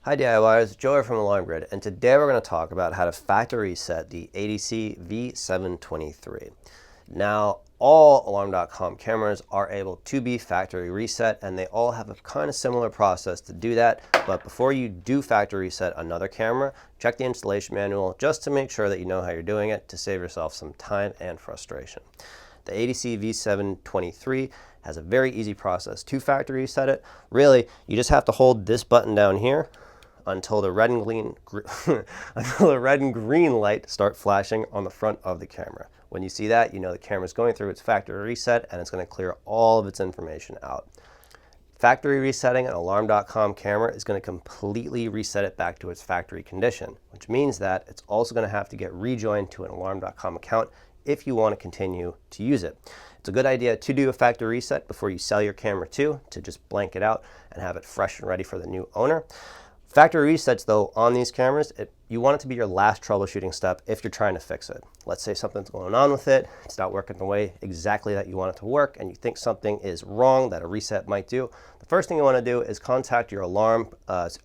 Hi DIYers, Joe from Alarm Grid, and today we're going to talk about how to factory reset the ADC-V723. Now, all Alarm.com cameras are able to be factory reset, and they all have a kind of similar process to do that. But before you do factory reset another camera, check the installation manual just to make sure that you know how you're doing it to save yourself some time and frustration. The ADC-V723 has a very easy process to factory reset it. Really, you just have to hold this button down here until the red and green light start flashing on the front of the camera. When you see that, you know the camera's going through its factory reset and it's going to clear all of its information out. Factory resetting an Alarm.com camera is going to completely reset it back to its factory condition, which means that it's also going to have to get rejoined to an Alarm.com account if you want to continue to use it. It's a good idea to do a factory reset before you sell your camera to just blank it out and have it fresh and ready for the new owner. Factory resets, though, on these cameras, you want it to be your last troubleshooting step if you're trying to fix it. Let's say something's going on with it, it's not working the way exactly that you want it to work, and you think something is wrong that a reset might do. The first thing you want to do is contact your alarm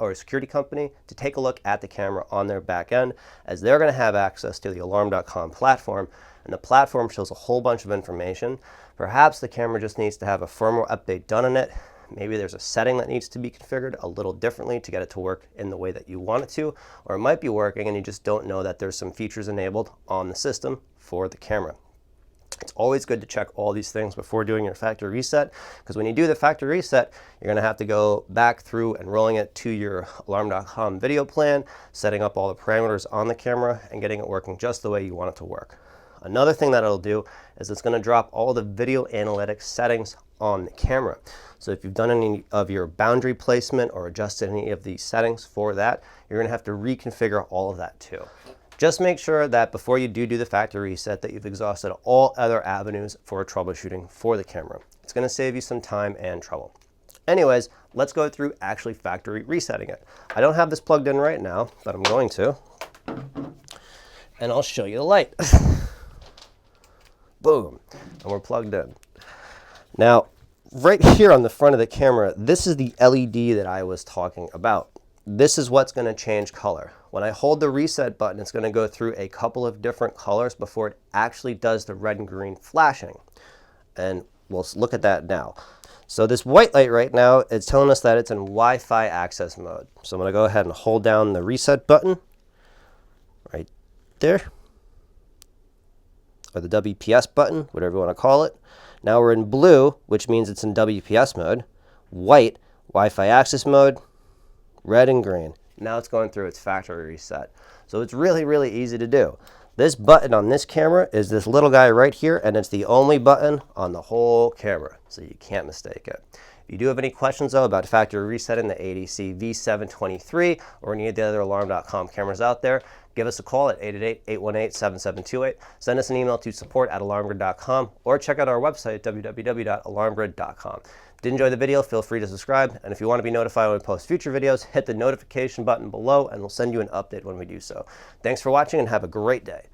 or security company to take a look at the camera on their back end, as they're going to have access to the Alarm.com platform, and the platform shows a whole bunch of information. Perhaps the camera just needs to have a firmware update done on it. Maybe there's a setting that needs to be configured a little differently to get it to work in the way that you want it to, or it might be working and you just don't know that there's some features enabled on the system for the camera. It's always good to check all these things before doing your factory reset, because when you do the factory reset, you're going to have to go back through and rolling it to your Alarm.com video plan, setting up all the parameters on the camera and getting it working just the way you want it to work. Another thing that it'll do is it's going to drop all the video analytics settings on the camera. So if you've done any of your boundary placement or adjusted any of these settings for that, you're going to have to reconfigure all of that too. Just make sure that before you do the factory reset that you've exhausted all other avenues for troubleshooting for the camera. It's going to save you some time and trouble. Anyways, let's go through actually factory resetting it. I don't have this plugged in right now, but I'm going to. And I'll show you the light. Boom, and we're plugged in. Now, right here on the front of the camera, this is the LED that I was talking about. This is what's going to change color. When I hold the reset button, it's going to go through a couple of different colors before it actually does the red and green flashing. And we'll look at that now. So this white light right now, it's telling us that it's in Wi-Fi access mode. So I'm going to go ahead and hold down the reset button right there, or the WPS button, whatever you want to call it. Now we're in blue, which means it's in WPS mode. White, Wi-Fi access mode. Red and green. Now it's going through its factory reset. So it's really, really easy to do. This button on this camera is this little guy right here, and it's the only button on the whole camera, so you can't mistake it. If you do have any questions, though, about factory resetting the ADC-V723 or any of the other Alarm.com cameras out there, give us a call at 888-818-7728. Send us an email to support@alarmgrid.com or check out our website at www.alarmgrid.com. If you did enjoy the video, feel free to subscribe. And if you want to be notified when we post future videos, hit the notification button below and we'll send you an update when we do so. Thanks for watching and have a great day.